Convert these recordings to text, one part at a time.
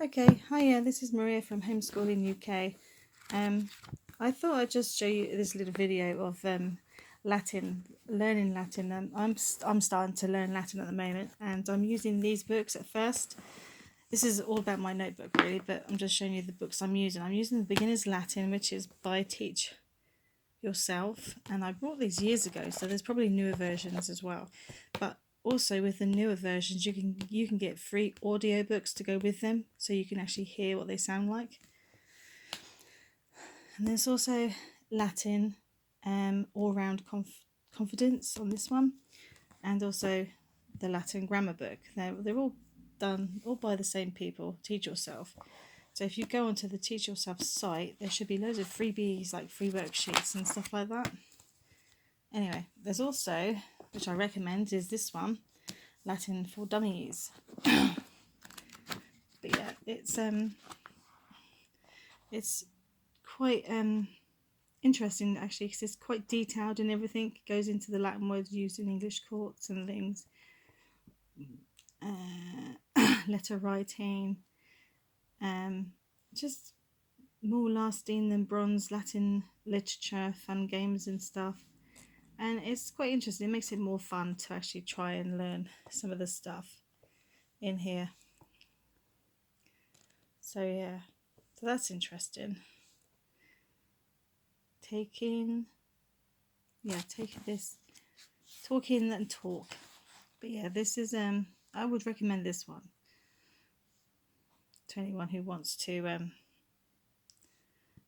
Okay, hiya, this is Maria from Homeschooling UK. I thought I'd just show you this little video of Latin, learning Latin. I'm starting to learn Latin at the moment, and I'm using these books at first. This is all about my notebook really, but I'm just showing you the books I'm using. I'm using the Beginner's Latin, which is by Teach Yourself, and I bought these years ago, so there's probably newer versions as well. But also with the newer versions, you can get free audiobooks to go with them, so you can actually hear what they sound like. And there's also Latin, all round confidence on this one, and also the Latin grammar book. They're all done all by the same people. Teach Yourself. So if you go onto the Teach Yourself site, there should be loads of freebies, like free worksheets and stuff like that. Anyway, there's also, which I recommend, is this one, Latin for Dummies. But yeah, it's quite interesting actually, because it's quite detailed and everything. It goes into the Latin words used in English courts and things. Letter writing, just more lasting than bronze Latin literature, fun games and stuff. And it's quite interesting. It makes it more fun to actually try and learn some of the stuff in here. So yeah, so that's interesting. Taking this, talking and talk. But yeah, this is I would recommend this one to anyone who wants to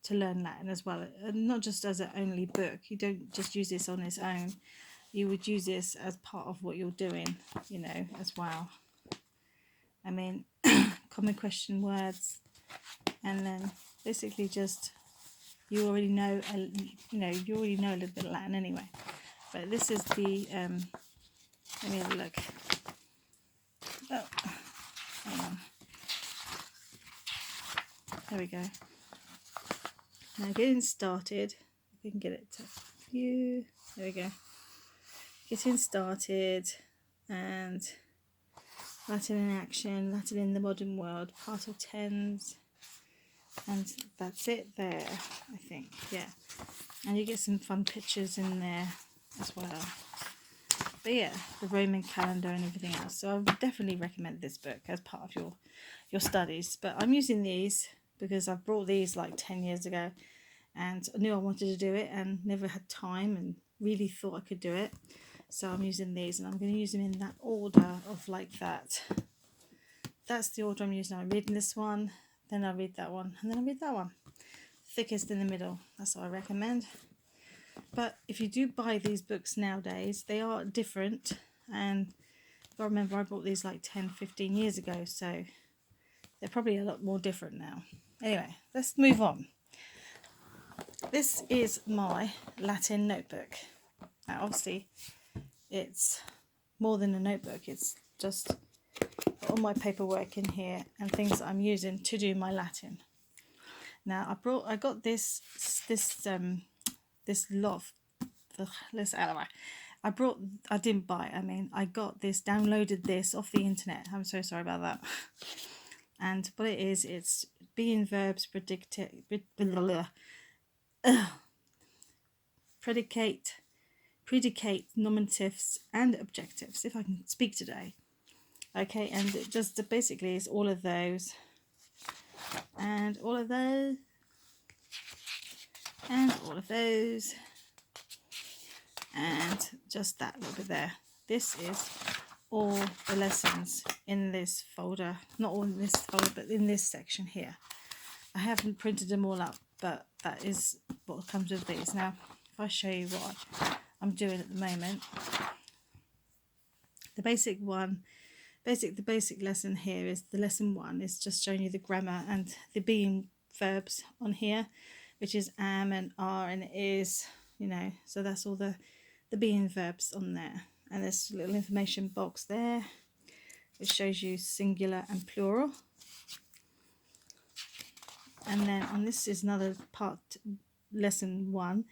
learn Latin as well, and not just as an only book. You don't just use this on its own. You would use this as part of what you're doing, as well. I mean, common question words, and then basically just you already know a little bit of Latin anyway. But this is the let me have a look. Oh, hang on. There we go. Now getting started. If we can get it to view. There we go. Getting started, and Latin in action, Latin in the modern world, part of tens, and that's it there, I think. Yeah, and you get some fun pictures in there as well. But yeah, the Roman calendar and everything else. So I would definitely recommend this book as part of your studies. But I'm using these because I brought these like 10 years ago, and I knew I wanted to do it and never had time and really thought I could do it. So I'm using these, and I'm going to use them in that order of like that. That's the order I'm using. I'm reading this one, then I read that one, and then I read that one. Thickest in the middle. That's what I recommend. But if you do buy these books nowadays, they are different. And I remember I bought these like 10, 15 years ago, so they're probably a lot more different now. Anyway, let's move on. This is my Latin notebook. Now, obviously, it's more than a notebook. It's just all my paperwork in here and things that I'm using to do my Latin. Now, I got this lot of I didn't buy it. I mean, I got this, downloaded this off the internet. I'm so sorry about that. And what it is, it's being verbs, predicate, nominatives, and objectives, if I can speak today. Okay, and it just basically is all of those, and all of those, and all of those, and just that little bit there. This is all the lessons in this folder. Not all in this folder, but in this section here. I haven't printed them all up, but that is what comes with these. Now, if I show you what I'm doing at the moment, the basic lesson here is the lesson 1 is just showing you the grammar and the being verbs on here, which is am and are and is, so that's all the being verbs on there. And there's a little information box there which shows you singular and plural. And then on this is another part, lesson 1,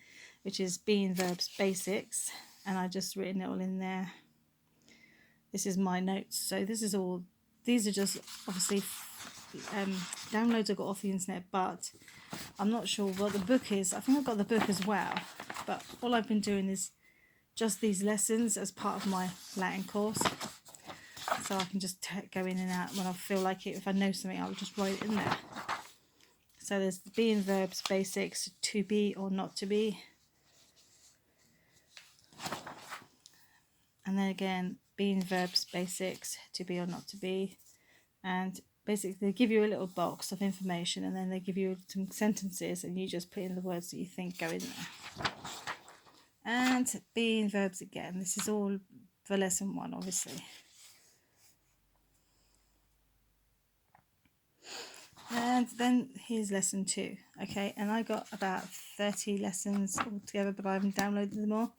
which is being verbs basics, and I just written it all in there. This is my notes, so this is all these are just obviously downloads I got off the internet, but I'm not sure what the book is. I think I've got the book as well, but all I've been doing is just these lessons as part of my Latin course, so I can just go in and out when I feel like it. If I know something, I'll just write it in there. So there's the being verbs, basics, to be or not to be, and then again being verbs, basics, to be or not to be, and basically they give you a little box of information, and then they give you some sentences, and you just put in the words that you think go in there. And being verbs again, this is all for lesson 1, obviously. And then here's lesson 2, okay, and I got about 30 lessons altogether, but I haven't downloaded them all.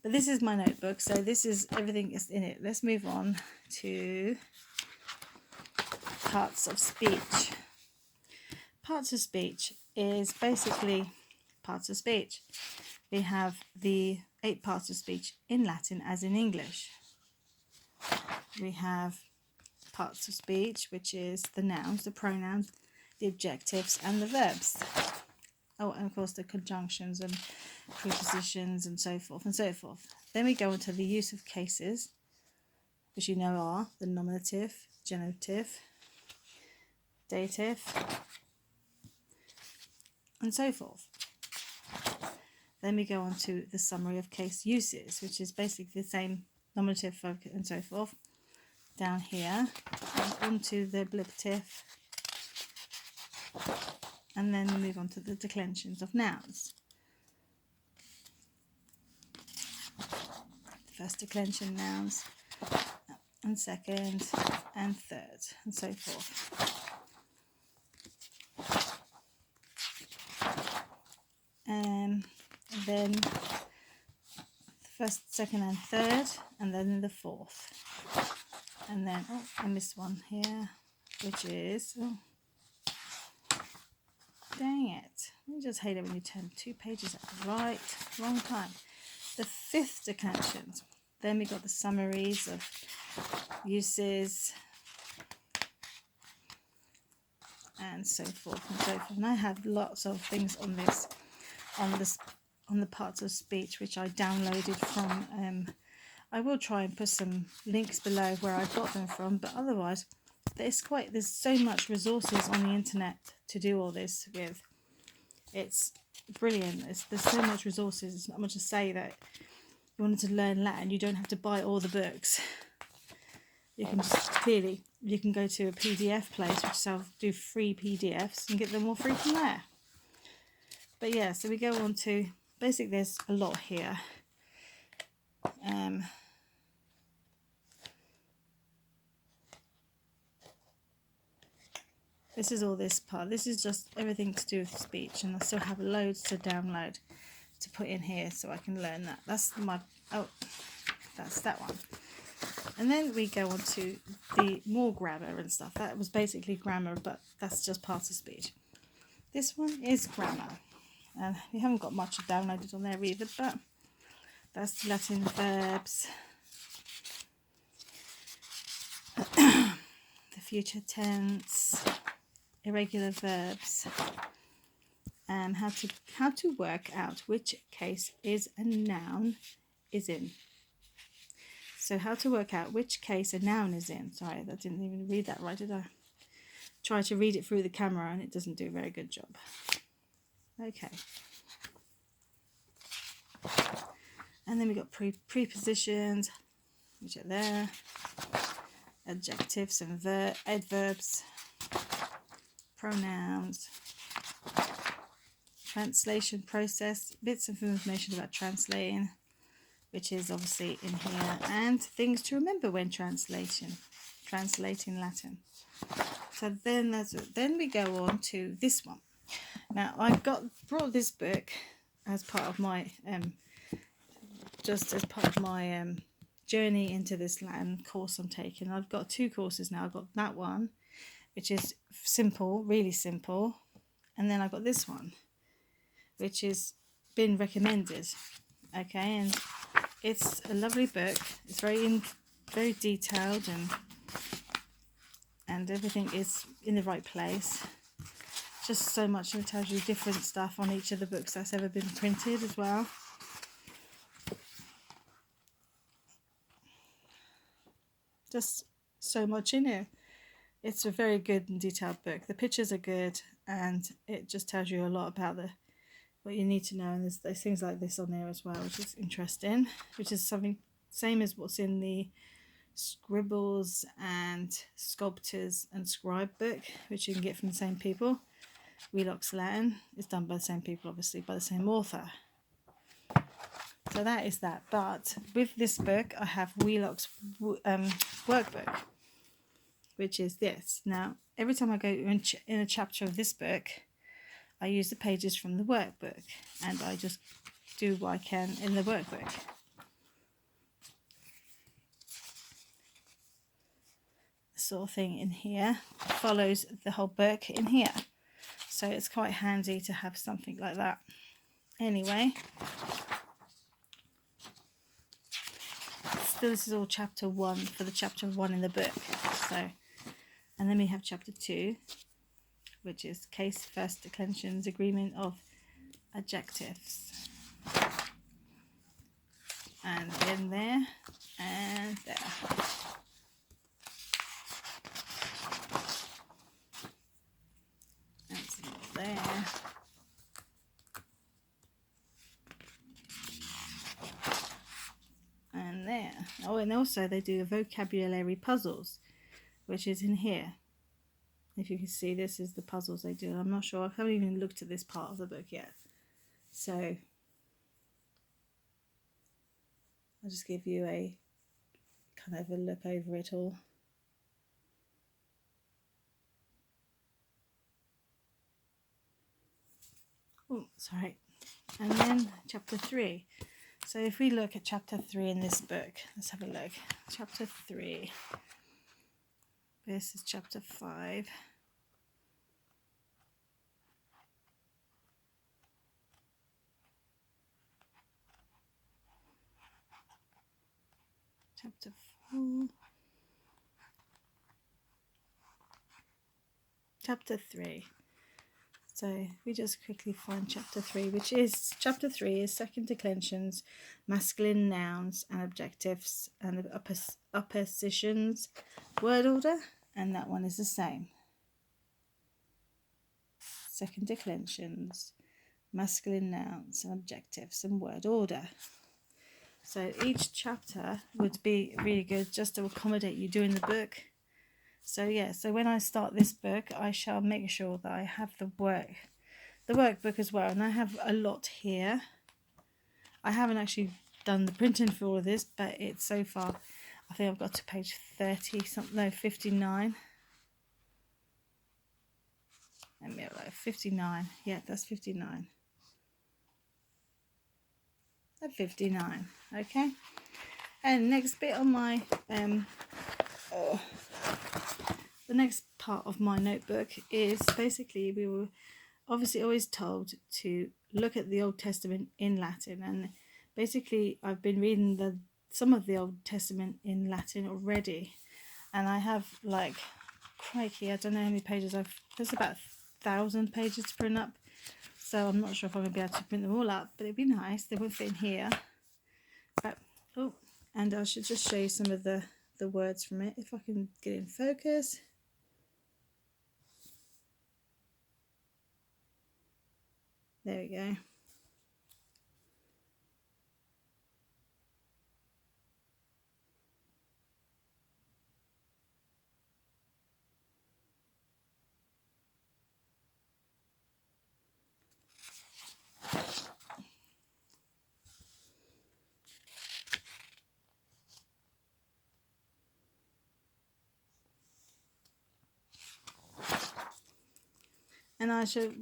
But this is my notebook, so this is everything is in it. Let's move on to parts of speech. Parts of speech is basically parts of speech. We have the 8 parts of speech in Latin as in English. We have parts of speech, which is the nouns, the pronouns, the adjectives and the verbs. Oh, and of course the conjunctions and prepositions and so forth and so forth. Then we go into the use of cases, which you know are the nominative, genitive, dative, and so forth. Then we go on to the summary of case uses, which is basically the same nominative, verb, and so forth. Down here, and onto the ablative, and then we move on to the declensions of nouns. The first declension nouns, and second, and third, and so forth. And then the first, second, and third, and then the fourth. And then, oh, I missed one here, which is, oh, dang it. I just hate it when you turn 2 pages at the wrong time. The fifth declension. Then we got the summaries of uses and so forth and so forth. And I have lots of things on this, on the parts of speech which I downloaded from. I will try and put some links below where I got them from, but otherwise there's so much resources on the internet to do all this with. It's brilliant. There's so much resources. It's not much to say that you wanted to learn Latin, you don't have to buy all the books. You can just you can go to a PDF place which do free PDFs and get them all free from there. But yeah, so we go on to, basically there's a lot here. This is all this part. This is just everything to do with speech, and I still have loads to download to put in here so I can learn that. That's that one. And then we go on to the more grammar and stuff. That was basically grammar, but that's just parts of speech. This one is grammar, and we haven't got much downloaded on there either, but that's Latin verbs, the future tense, irregular verbs, and how to work out which case is a noun is in. So how to work out which case a noun is in. Sorry, I didn't even read that right, did I? Try to read it through the camera and it doesn't do a very good job. Okay. And then we got prepositions, which are there, adjectives and adverbs, pronouns, translation process, bits of information about translating, which is obviously in here, and things to remember when translating Latin. So then we go on to this one. Now I brought this book as part of my journey into this Latin course I'm taking. I've got 2 courses now. I've got that one, which is simple, really simple, and then I've got this one, which has been recommended. Okay, and it's a lovely book. It's very detailed, and and everything is in the right place. Just so much. It tells you different stuff on each of the books that's ever been printed as well. Just so much in it. It's a very good and detailed book. The pictures are good, and it just tells you a lot about what you need to know. And there's things like this on there as well, which is interesting, which is something same as what's in the Scribbles and Sculptors and Scribe book, which you can get from the same people. Wheelock's Latin is done by the same people, obviously, by the same author. So that is that. But with this book, I have Wheelock's workbook, which is this. Now, every time I go in a chapter of this book, I use the pages from the workbook, and I just do what I can in the workbook. The sort of thing in here follows the whole book in here. So it's quite handy to have something like that. Anyway, still this is all chapter 1 for the chapter 1 in the book. So, and then we have chapter 2, which is case first declensions, agreement of adjectives. And then there and there. And some more there. And there. Oh, and also they do vocabulary puzzles, which is in here. If you can see, this is the puzzles they do. I'm not sure, I haven't even looked at this part of the book yet. So I'll just give you a kind of a look over it all. Oh, sorry. And then chapter 3. So if we look at chapter 3 in this book, let's have a look. Chapter 3. This is chapter 5. Chapter 4. Chapter 3. So we just quickly find chapter 3, which is chapter 3 is second declensions, masculine nouns and adjectives, and the oppositions, word order, and that one is the same. Second declensions, masculine nouns and adjectives, and word order. So each chapter would be really good just to accommodate you doing the book. So yeah, so when I start this book, I shall make sure that I have the workbook as well. And I have a lot here. I haven't actually done the printing for all of this, but it's so far, I think I've got to page 30 something, no, 59. Let me have like 59. Yeah, that's 59. That's 59. Okay. And next bit on my the next part of my notebook is basically, we were obviously always told to look at the Old Testament in Latin, and basically I've been reading some of the Old Testament in Latin already, and I have like, crikey, I don't know how many pages there's about 1,000 pages to print up, so I'm not sure if I'm going to be able to print them all up, but it'd be nice. They won't fit in here, but and I should just show you some of the words from it, if I can get in focus. There we go. And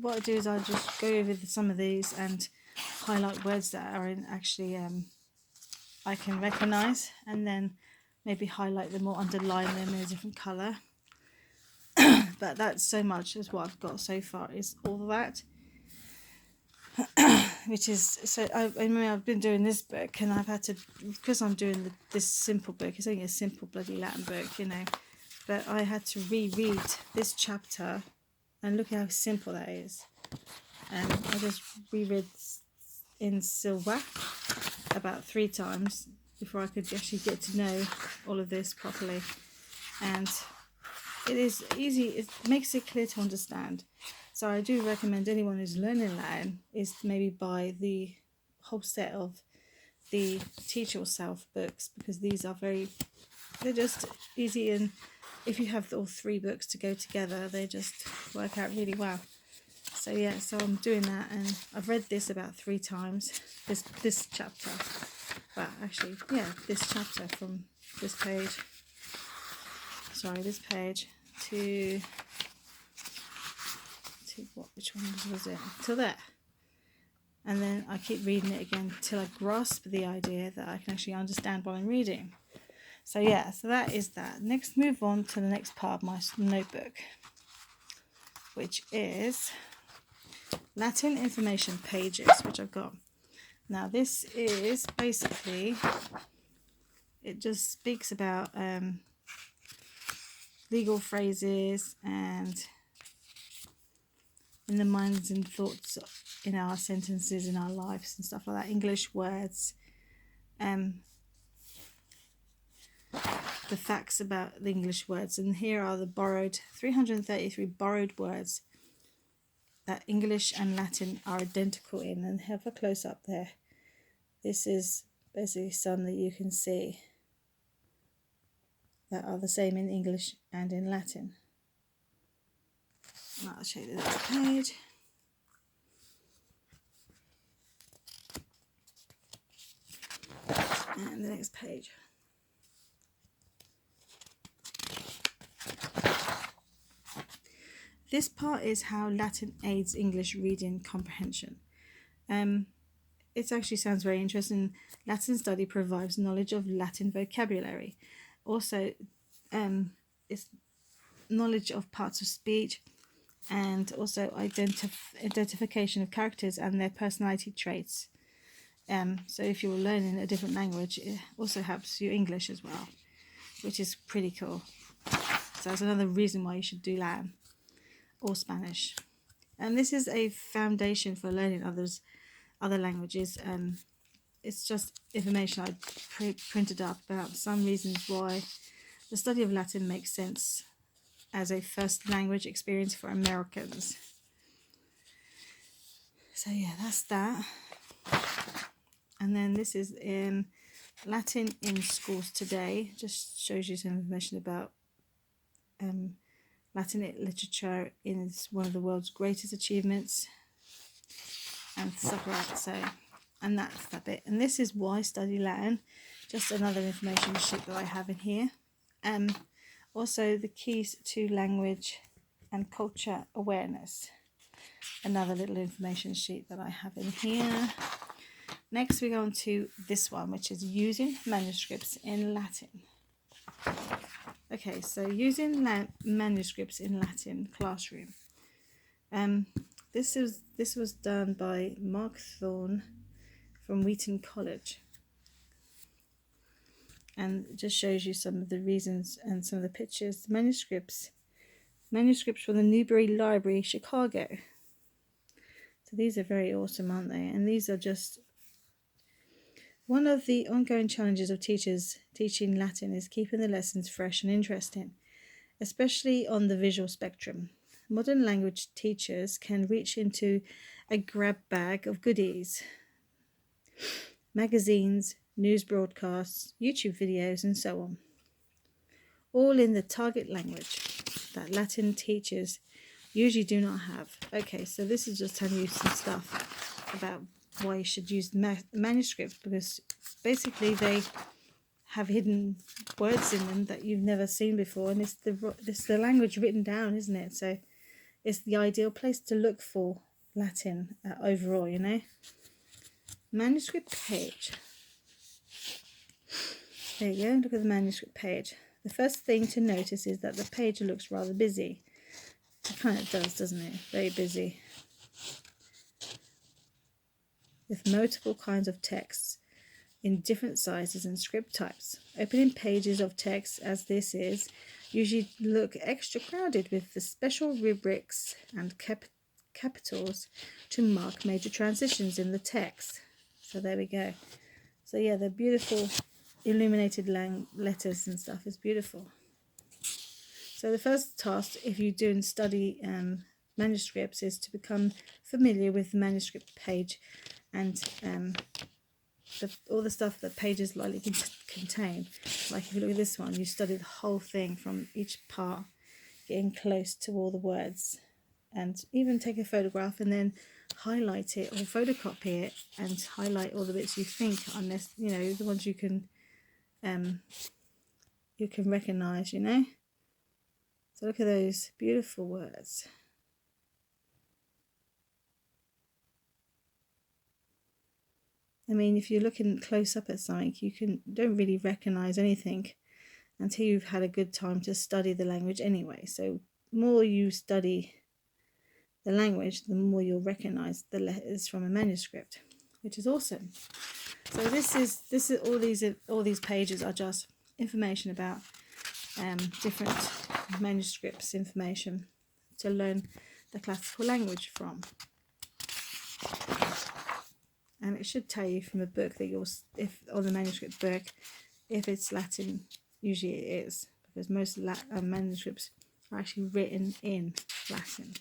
what I do is I just go over some of these and highlight words that are in actually I can recognise, and then maybe highlight them or underline them in a different colour. But that's so much as what I've got so far is all that. Which is, so I mean, I've been doing this book, and I've had to, because I'm doing this simple book, it's only a simple bloody Latin book, you know, but I had to reread this chapter, and look how simple that is. I just reread in silver about 3 times before I could actually get to know all of this properly. And it is easy, it makes it clear to understand. So I do recommend anyone who's learning Latin is to maybe buy the whole set of the Teach Yourself books, because these are they're just easy, and if you have all 3 books to go together, they just work out really well. So yeah, so I'm doing that, and I've read this about 3 times, this chapter. Well, actually, yeah, this chapter from this page. Sorry, this page to which one was it? Till there. And then I keep reading it again till I grasp the idea that I can actually understand what I'm reading. So yeah, so that is that. Next, move on to the next part of my notebook, which is Latin information pages, which I've got. Now this is basically, it just speaks about legal phrases and in the minds and thoughts in our sentences in our lives and stuff like that, English words, the facts about the English words. And here are the 333 borrowed words that English and Latin are identical in. And have a close up there. This is basically some that you can see that are the same in English and in Latin. I'll show you the next page. And the next page. This part is how Latin aids English reading comprehension. It actually sounds very interesting. Latin study provides knowledge of Latin vocabulary. Also, it's knowledge of parts of speech, and also identification of characters and their personality traits. So if you're learning a different language, it also helps you English as well, which is pretty cool. So that's another reason why you should do Latin or Spanish. And this is a foundation for learning other languages. It's just information I printed up about some reasons why the study of Latin makes sense as a first language experience for Americans. So yeah, that's that. And then this is in Latin in schools today. Just shows you some information about Latin literature is one of the world's greatest achievements and stuff like that. So, and that's that bit. And this is why study Latin. Just another information sheet that I have in here. Also the keys to language and culture awareness. Another little information sheet that I have in here. Next we go on to this one, which is using manuscripts in Latin. Okay, so using manuscripts in Latin classroom. This was done by Mark Thorne from Wheaton College, and it just shows you some of the reasons and some of the pictures. Manuscripts from the Newberry Library, Chicago. So these are very awesome, aren't they? And these are just one of the ongoing challenges of teachers teaching Latin is keeping the lessons fresh and interesting, especially on the visual spectrum. Modern language teachers can reach into a grab bag of goodies, magazines, news broadcasts, YouTube videos, and so on, all in the target language that Latin teachers usually do not have. Okay, so this is just telling you some stuff about why you should use manuscripts, because basically they have hidden words in them that you've never seen before, and it's the language written down, isn't it? So it's the ideal place to look for Latin overall, you know. Manuscript page. There you go, look at the manuscript page. The first thing to notice is that the page looks rather busy. It kind of does, doesn't it? Very busy. With multiple kinds of texts in different sizes and script types. Opening pages of text as this is, usually look extra crowded with the special rubrics and capitals to mark major transitions in the text. So there we go. So yeah, the beautiful illuminated letters and stuff is beautiful. So the first task, if you do and study manuscripts, is to become familiar with the manuscript page and all the stuff that pages likely contain. Like if you look at this one, you study the whole thing from each part, getting close to all the words, and even take a photograph and then highlight it or photocopy it and highlight all the bits you think, unless the ones you can recognize. So look at those beautiful words. I mean, if you're looking close up at something, you don't really recognize anything until you've had a good time to study the language anyway. So the more you study the language, the more you'll recognize the letters from a manuscript, which is awesome. So this is all these pages are just information about different manuscripts, information to learn the classical language from. And it should tell you from the book that if on the manuscript book, if it's Latin, usually it is, because most manuscripts are actually written in Latin.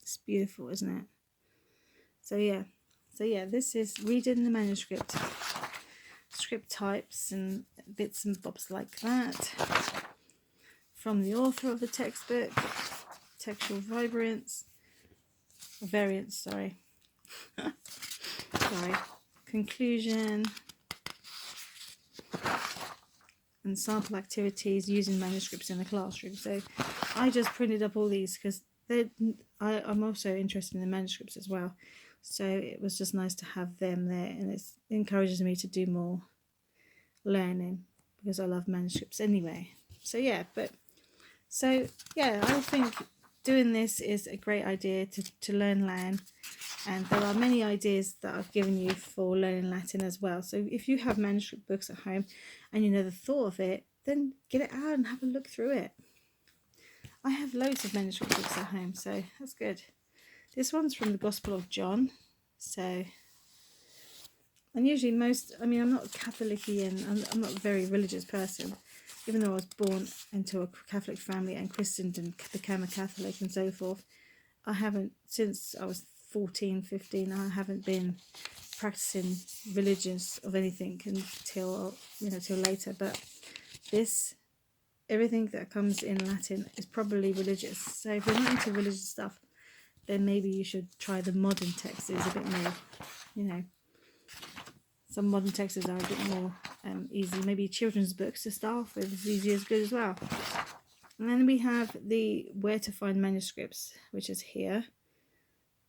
It's beautiful, isn't it? So yeah, this is reading the manuscript, script types and bits and bobs like that from the author of the textbook, textual variants, sorry, conclusion, and sample activities using manuscripts in the classroom. So I just printed up all these because I'm also interested in the manuscripts as well. So it was just nice to have them there, and it encourages me to do more learning because I love manuscripts anyway. So yeah, I think doing this is a great idea to learn Latin, and there are many ideas that I've given you for learning Latin as well. So if you have manuscript books at home and you never thought of it, then get it out and have a look through it. I have loads of manuscript books at home, so that's good. This one's from the Gospel of John. So, and usually I'm not Catholic-y and I'm not a very religious person, even though I was born into a Catholic family and christened and became a Catholic and so forth. I haven't, since I was 14, 15, I haven't been practicing religions of anything until, till later. But everything that comes in Latin is probably religious. So if you're not into religious stuff, then maybe you should try the modern texts. It's a bit more, some modern texts are a bit more easy. Maybe children's books to start off with is easy as good as well. And then we have the where to find manuscripts, which is here,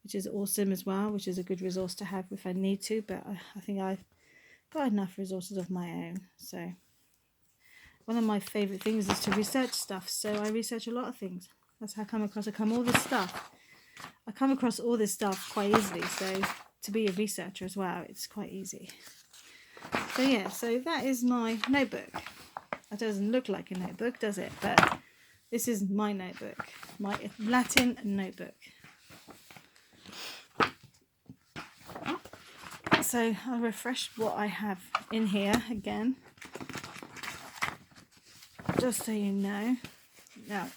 which is awesome as well, which is a good resource to have if I need to, but I think I've got enough resources of my own. So one of my favourite things is to research stuff, so I research a lot of things. That's how I come across all this stuff quite easily, so to be a researcher as well, it's quite easy. So yeah, so that is my notebook. It doesn't look like a notebook, does it? But this is my notebook, my Latin notebook. So I'll refresh what I have in here again, just so you know. Now,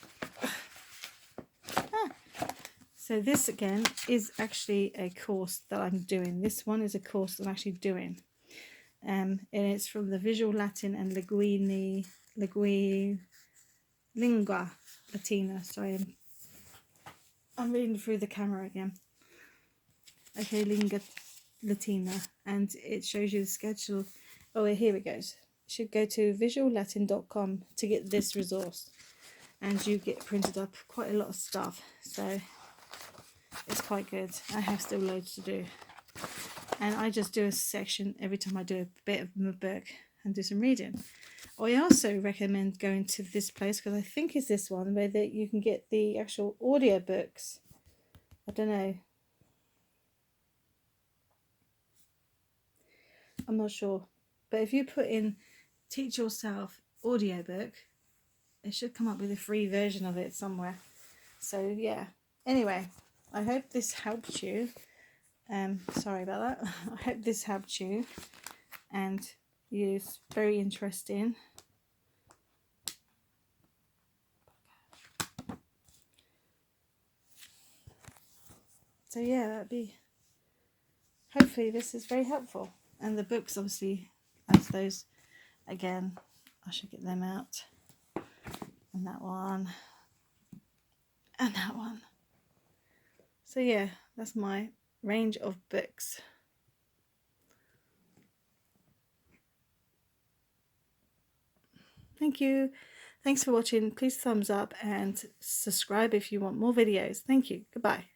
so this again is actually a course that I'm doing. This one is a course that I'm actually doing. And it's from the Visual Latin and Lingua Latina. Sorry, I'm reading through the camera again. Okay, Lingua Latina. And it shows you the schedule. Oh, here it goes. You should go to visuallatin.com to get this resource. And you get printed up quite a lot of stuff. So it's quite good. I have still loads to do, and I just do a section every time I do a bit of my book, and do some reading. I also recommend going to this place because I think it's this one where that you can get the actual audiobooks. I don't know. I'm not sure. But if you put in Teach Yourself audiobook, it should come up with a free version of it somewhere. So yeah. Anyway, I hope this helped you. Sorry about that. I hope this helped you and it's very interesting. So yeah, that'd be, hopefully this is very helpful. And the books, obviously, as those, again, I should get them out. And that one. And that one. So yeah, that's my range of books. Thank you. Thanks for watching. Please thumbs up and subscribe if you want more videos. Thank you. Goodbye.